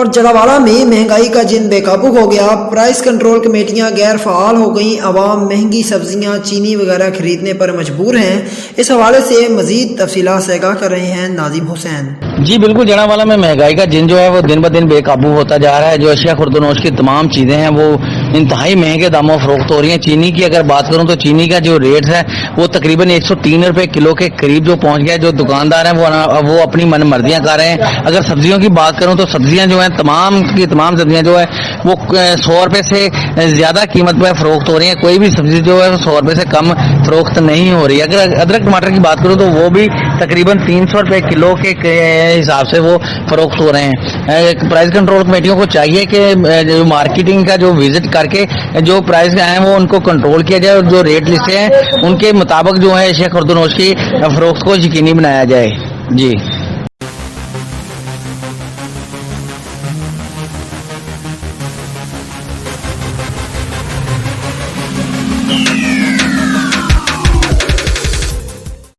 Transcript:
और जड़ावाला में महंगाई का जिन बेकाबू हो गया, प्राइस कंट्रोल कमेटियां गैर फाल हो गई, आवाम महंगी सब्जियां चीनी वगैरह खरीदने पर मजबूर हैं। इस हवाले से मजीद तफसीलात से आगाह कर रहे हैं नाजिम हुसैन। जी बिल्कुल, जड़ावाला में महंगाई का जिन जो है वो दिन ब दिन बेकाबू होता जा रहा है। जो अशिया खुर्दनोश की तमाम चीजें हैं वो इंतहाई महंगे दामों फरोख्त हो रही हैं। चीनी की अगर बात करूं तो चीनी का जो रेट है वो तकरीबन 103 रुपए किलो के करीब जो पहुंच गया है। जो दुकानदार हैं वो अपनी मनमर्जियां कर रहे हैं। अगर सब्जियों की बात करूं तो सब्जियां जो है तमाम की तमाम सब्जियां जो है वो 100 रुपए से ज्यादा कीमत पर फरोख्त हो रही है। कोई भी सब्जी जो है 100 रुपए से कम फरोख्त नहीं हो रही। अगर अदरक टमाटर की बात करूं तो वो भी तकरीबन 300 रुपए किलो के हिसाब से वो फरोख्त हो रहे हैं। प्राइस कंट्रोल कमेटियों को चाहिए कि जो मार्केटिंग का जो विजिट करके जो प्राइस हैं वो उनको कंट्रोल किया जाए और जो रेट लिस्टें हैं उनके मुताबिक जो है अशिया खुर्दनोश की फरोख्त को यकीनी बनाया जाए। जी